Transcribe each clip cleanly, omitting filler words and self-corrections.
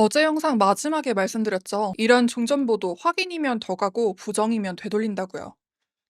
어제 영상 마지막에 말씀드렸죠. 이란 종전보도 확인이면 더 가고 부정이면 되돌린다고요.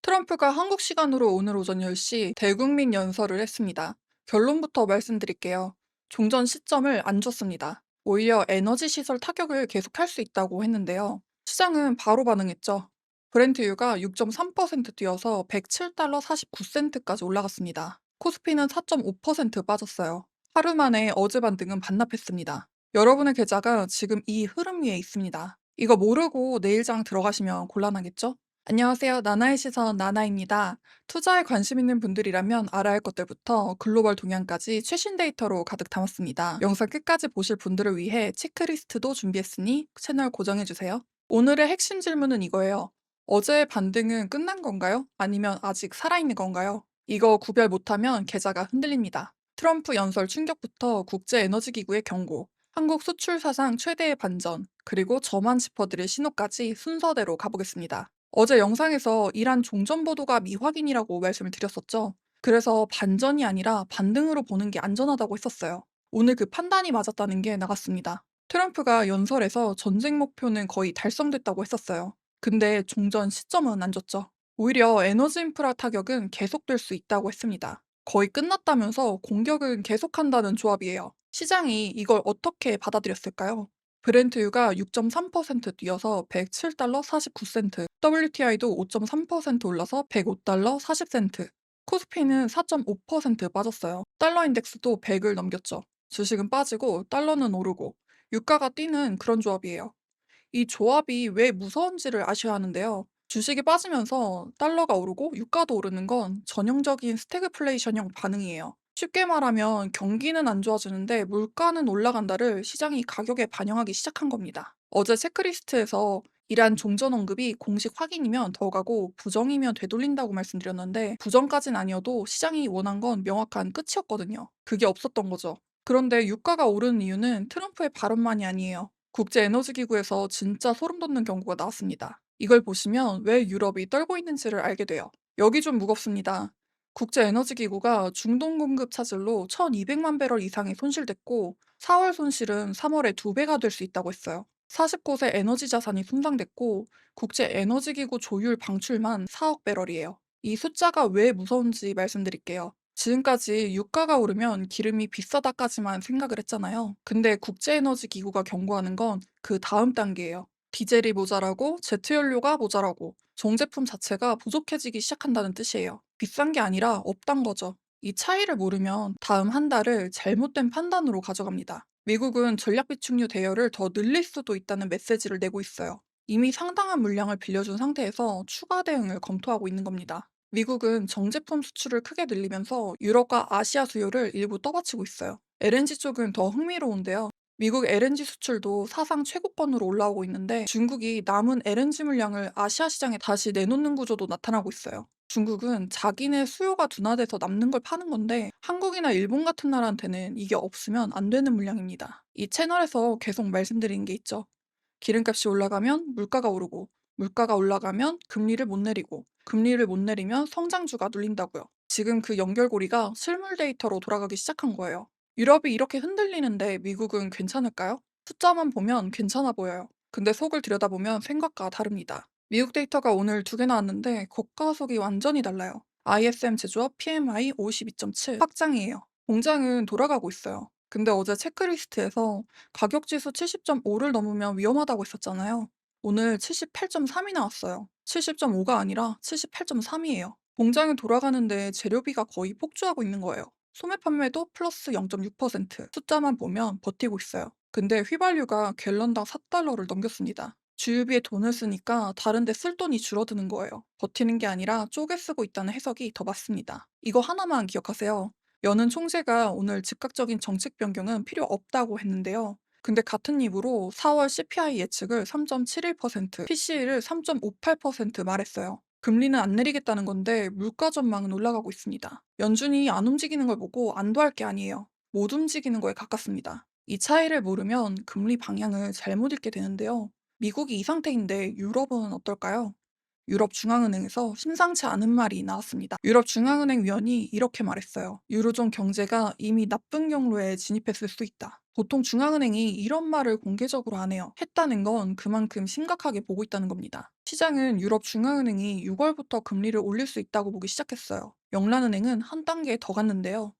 트럼프가 한국 시간으로 오늘 오전 10시 대국민 연설을 했습니다. 결론부터 말씀드릴게요. 종전 시점을 안 줬습니다. 오히려 에너지 시설 타격을 계속할 수 있다고 했는데요. 시장은 바로 반응했죠. 브렌트유가 6.3% 뛰어서 107달러 49센트까지 올라갔습니다. 코스피는 4.5% 빠졌어요. 하루 만에 어제 반등은 반납했습니다. 여러분의 계좌가 지금 이 흐름 위에 있습니다. 이거 모르고 내일장 들어가시면 곤란하겠죠? 안녕하세요. 나나의 시선 나나입니다. 투자에 관심 있는 분들이라면 알아야 할 것들부터 글로벌 동향까지 최신 데이터로 가득 담았습니다. 영상 끝까지 보실 분들을 위해 체크리스트도 준비했으니 채널 고정해주세요. 오늘의 핵심 질문은 이거예요. 어제의 반등은 끝난 건가요? 아니면 아직 살아있는 건가요? 이거 구별 못하면 계좌가 흔들립니다. 트럼프 연설 충격부터 국제에너지기구의 경고, 한국 수출 사상 최대의 반전, 그리고 저만 지퍼드릴 신호까지 순서대로 가보겠습니다. 어제 영상에서 이란 종전 보도가 미확인이라고 말씀을 드렸었죠. 그래서 반전이 아니라 반등으로 보는 게 안전하다고 했었어요. 오늘 그 판단이 맞았다는 게 나갔습니다. 트럼프가 연설에서 전쟁 목표는 거의 달성됐다고 했었어요. 근데 종전 시점은 안 줬죠. 오히려 에너지 인프라 타격은 계속될 수 있다고 했습니다. 거의 끝났다면서 공격은 계속한다는 조합이에요. 시장이 이걸 어떻게 받아들였을까요? 브렌트유가 6.3% 뛰어서 107달러 49센트, WTI도 5.3% 올라서 105달러 40센트, 코스피는 4.5% 빠졌어요. 달러 인덱스도 100을 넘겼죠. 주식은 빠지고 달러는 오르고 유가가 뛰는 그런 조합이에요. 이 조합이 왜 무서운지를 아셔야 하는데요. 주식이 빠지면서 달러가 오르고 유가도 오르는 건 전형적인 스태그플레이션형 반응이에요. 쉽게 말하면 경기는 안 좋아지는데 물가는 올라간다를 시장이 가격에 반영하기 시작한 겁니다. 어제 체크리스트에서 이란 종전 언급이 공식 확인이면 더 가고 부정이면 되돌린다고 말씀드렸는데 부정까진 아니어도 시장이 원한 건 명확한 끝이었거든요. 그게 없었던 거죠. 그런데 유가가 오르는 이유는 트럼프의 발언만이 아니에요. 국제에너지기구에서 진짜 소름 돋는 경고가 나왔습니다. 이걸 보시면 왜 유럽이 떨고 있는지를 알게 돼요. 여기 좀 무겁습니다. 국제에너지기구가 중동 공급 차질로 1200만 배럴 이상이 손실됐고 4월 손실은 3월에 2배가 될 수 있다고 했어요. 40곳의 에너지 자산이 손상됐고 국제에너지기구 조율 방출만 4억 배럴이에요. 이 숫자가 왜 무서운지 말씀드릴게요. 지금까지 유가가 오르면 기름이 비싸다까지만 생각을 했잖아요. 근데 국제에너지기구가 경고하는 건 그 다음 단계예요. 디젤이 모자라고 제트연료가 모자라고 정제품 자체가 부족해지기 시작한다는 뜻이에요. 비싼 게 아니라 없단 거죠. 이 차이를 모르면 다음 한 달을 잘못된 판단으로 가져갑니다. 미국은 전략비축유 대여를 더 늘릴 수도 있다는 메시지를 내고 있어요. 이미 상당한 물량을 빌려준 상태에서 추가 대응을 검토하고 있는 겁니다. 미국은 정제품 수출을 크게 늘리면서 유럽과 아시아 수요를 일부 떠받치고 있어요. LNG 쪽은 더 흥미로운데요. 미국 LNG 수출도 사상 최고권으로 올라오고 있는데 중국이 남은 LNG 물량을 아시아 시장에 다시 내놓는 구조도 나타나고 있어요. 중국은 자기네 수요가 둔화돼서 남는 걸 파는 건데 한국이나 일본 같은 나라한테는 이게 없으면 안 되는 물량입니다. 이 채널에서 계속 말씀드리는 게 있죠. 기름값이 올라가면 물가가 오르고, 물가가 올라가면 금리를 못 내리고, 금리를 못 내리면 성장주가 눌린다고요. 지금 그 연결고리가 실물 데이터로 돌아가기 시작한 거예요. 유럽이 이렇게 흔들리는데 미국은 괜찮을까요? 숫자만 보면 괜찮아 보여요. 근데 속을 들여다보면 생각과 다릅니다. 미국 데이터가 오늘 2개 나왔는데 겉과 속이 완전히 달라요. ISM 제조업 PMI 52.7 확장이에요. 공장은 돌아가고 있어요. 근데 어제 체크리스트에서 가격 지수 70.5를 넘으면 위험하다고 했었잖아요. 오늘 78.3이 나왔어요. 70.5가 아니라 78.3이에요. 공장이 돌아가는데 재료비가 거의 폭주하고 있는 거예요. 소매 판매도 플러스 0.6%. 숫자만 보면 버티고 있어요. 근데 휘발유가 갤런당 4달러를 넘겼습니다. 주유비에 돈을 쓰니까 다른데 쓸 돈이 줄어드는 거예요. 버티는 게 아니라 쪼개 쓰고 있다는 해석이 더 맞습니다. 이거 하나만 기억하세요. 연은 총재가 오늘 즉각적인 정책 변경은 필요 없다고 했는데요. 근데 같은 입으로 4월 CPI 예측을 3.71%, PCE를 3.58% 말했어요. 금리는 안 내리겠다는 건데 물가 전망은 올라가고 있습니다. 연준이 안 움직이는 걸 보고 안도할 게 아니에요. 못 움직이는 거에 가깝습니다. 이 차이를 모르면 금리 방향을 잘못 읽게 되는데요. 미국이 이 상태인데 유럽은 어떨까요? 유럽 중앙은행에서 심상치 않은 말이 나왔습니다. 유럽 중앙은행 위원이 이렇게 말했어요. 유로존 경제가 이미 나쁜 경로에 진입했을 수 있다. 보통 중앙은행이 이런 말을 공개적으로 안 해요. 했다는 건 그만큼 심각하게 보고 있다는 겁니다. 시장은 유럽 중앙은행이 6월부터 금리를 올릴 수 있다고 보기 시작했어요. 영란은행은 한 단계 더 갔는데요.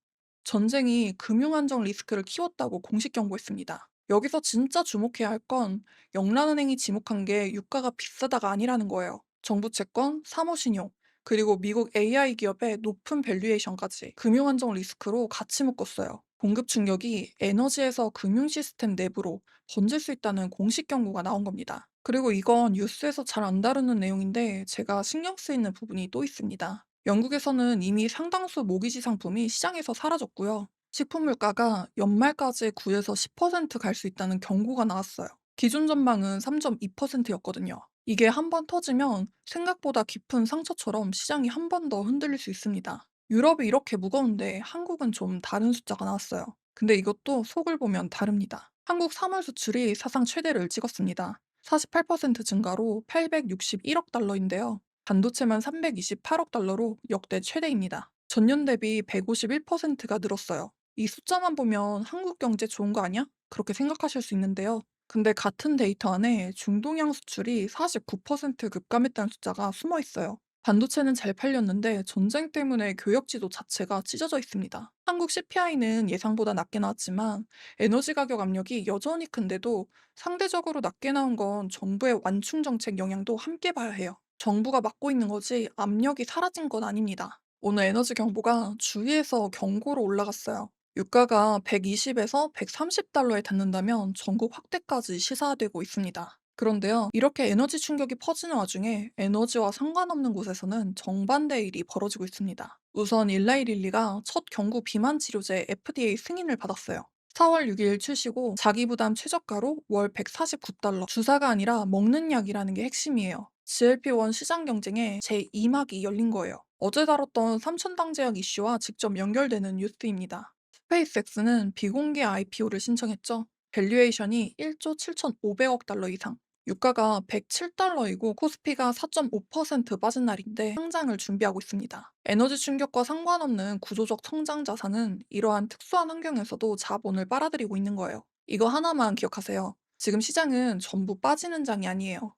전쟁이 금융안정 리스크를 키웠다고 공식 경고했습니다. 여기서 진짜 주목해야 할 건 영란은행이 지목한 게 유가가 비싸다가 아니라는 거예요. 정부 채권, 사모신용, 그리고 미국 AI 기업의 높은 밸류에이션까지 금융안정 리스크로 같이 묶었어요. 공급 충격이 에너지에서 금융 시스템 내부로 번질 수 있다는 공식 경고가 나온 겁니다. 그리고 이건 뉴스에서 잘 안 다루는 내용인데 제가 신경 쓰이는 부분이 또 있습니다. 영국에서는 이미 상당수 모기지 상품이 시장에서 사라졌고요. 식품 물가가 연말까지 9에서 10%갈 수 있다는 경고가 나왔어요. 기존 전망은 3.2%였거든요. 이게 한번 터지면 생각보다 깊은 상처처럼 시장이 한 번 더 흔들릴 수 있습니다. 유럽이 이렇게 무거운데 한국은 좀 다른 숫자가 나왔어요. 근데 이것도 속을 보면 다릅니다. 한국 3월 수출이 사상 최대를 찍었습니다. 48% 증가로 861억 달러인데요. 반도체만 328억 달러로 역대 최대입니다. 전년 대비 151%가 늘었어요. 이 숫자만 보면 한국 경제 좋은 거 아니야? 그렇게 생각하실 수 있는데요. 근데 같은 데이터 안에 중동양 수출이 49% 급감했다는 숫자가 숨어 있어요. 반도체는 잘 팔렸는데 전쟁 때문에 교역 지도 자체가 찢어져 있습니다. 한국 CPI는 예상보다 낮게 나왔지만 에너지 가격 압력이 여전히 큰데도 상대적으로 낮게 나온 건 정부의 완충 정책 영향도 함께 봐야 해요. 정부가 막고 있는 거지 압력이 사라진 건 아닙니다. 오늘 에너지 경보가 주위에서 경고로 올라갔어요. 유가가 120에서 130달러에 닿는다면 전국 확대까지 시사되고 있습니다. 그런데요, 이렇게 에너지 충격이 퍼지는 와중에 에너지와 상관없는 곳에서는 정반대의 일이 벌어지고 있습니다. 우선 일라이릴리가 첫 경구 비만 치료제 FDA 승인을 받았어요. 4월 6일 출시고 자기 부담 최저가로 월 149달러. 주사가 아니라 먹는 약이라는 게 핵심이에요. GLP-1 시장 경쟁에 제2막이 열린 거예요. 어제 다뤘던 삼천당제약 이슈와 직접 연결되는 뉴스입니다. 스페이스X는 비공개 IPO를 신청했죠. 밸류에이션이 1조 7,500억 달러 이상. 유가가 107달러이고 코스피가 4.5% 빠진 날인데 상장을 준비하고 있습니다. 에너지 충격과 상관없는 구조적 성장 자산은 이러한 특수한 환경에서도 자본을 빨아들이고 있는 거예요. 이거 하나만 기억하세요. 지금 시장은 전부 빠지는 장이 아니에요.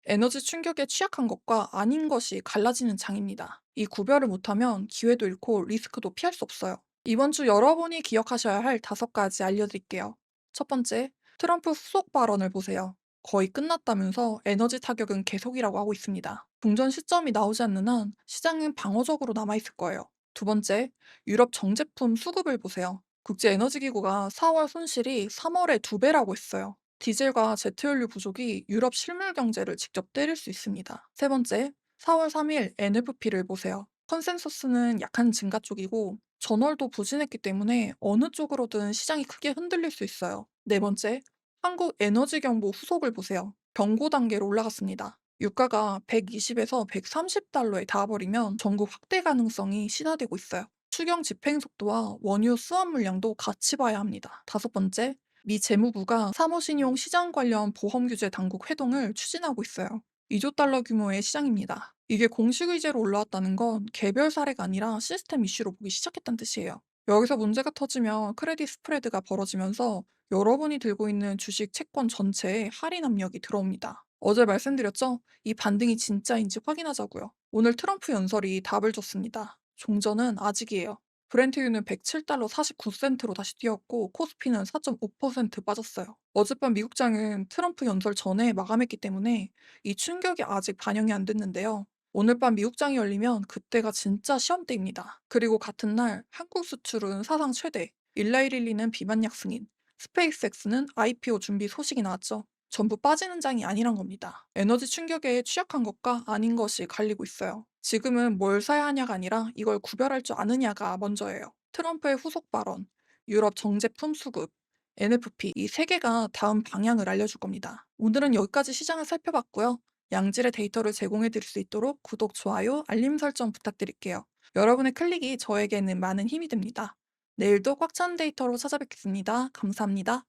에너지 충격에 취약한 것과 아닌 것이 갈라지는 장입니다. 이 구별을 못하면 기회도 잃고 리스크도 피할 수 없어요. 이번 주 여러분이 기억하셔야 할 5가지 알려드릴게요. 첫 번째, 트럼프 후속 발언을 보세요. 거의 끝났다면서 에너지 타격은 계속이라고 하고 있습니다. 동전 시점이 나오지 않는 한 시장은 방어적으로 남아있을 거예요. 두 번째, 유럽 정제품 수급을 보세요. 국제에너지기구가 4월 손실이 3월의 2배라고 했어요. 디젤과 제트연료 부족이 유럽 실물 경제를 직접 때릴 수 있습니다. 세 번째, 4월 3일 NFP를 보세요. 컨센서스는 약한 증가 쪽이고 전월도 부진했기 때문에 어느 쪽으로든 시장이 크게 흔들릴 수 있어요. 네 번째, 한국 에너지 경보 후속을 보세요. 경고 단계로 올라갔습니다. 유가가 120에서 130달러에 닿아버리면 전국 확대 가능성이 시사되고 있어요. 추경 집행 속도와 원유 수환 물량도 같이 봐야 합니다. 다섯 번째, 미 재무부가 사모신용 시장 관련 보험 규제 당국 회동을 추진하고 있어요. 2조 달러 규모의 시장입니다. 이게 공식 의제로 올라왔다는 건 개별 사례가 아니라 시스템 이슈로 보기 시작했다는 뜻이에요. 여기서 문제가 터지면 크레딧 스프레드가 벌어지면서 여러분이 들고 있는 주식 채권 전체에 할인 압력이 들어옵니다. 어제 말씀드렸죠? 이 반등이 진짜인지 확인하자고요. 오늘 트럼프 연설이 답을 줬습니다. 종전은 아직이에요. 브렌트유는 107달러 49센트로 다시 뛰었고 코스피는 4.5% 빠졌어요. 어젯밤 미국장은 트럼프 연설 전에 마감했기 때문에 이 충격이 아직 반영이 안 됐는데요. 오늘 밤 미국장이 열리면 그때가 진짜 시험대입니다. 그리고 같은 날 한국 수출은 사상 최대, 일라이릴리는 비만약 승인, 스페이스X는 IPO 준비 소식이 나왔죠. 전부 빠지는 장이 아니란 겁니다. 에너지 충격에 취약한 것과 아닌 것이 갈리고 있어요. 지금은 뭘 사야 하냐가 아니라 이걸 구별할 줄 아느냐가 먼저예요. 트럼프의 후속 발언, 유럽 정제품 수급, NFP 이 세 개가 다음 방향을 알려줄 겁니다. 오늘은 여기까지 시장을 살펴봤고요. 양질의 데이터를 제공해 드릴 수 있도록 구독, 좋아요, 알림 설정 부탁드릴게요. 여러분의 클릭이 저에게는 많은 힘이 됩니다. 내일도 꽉 찬 데이터로 찾아뵙겠습니다. 감사합니다.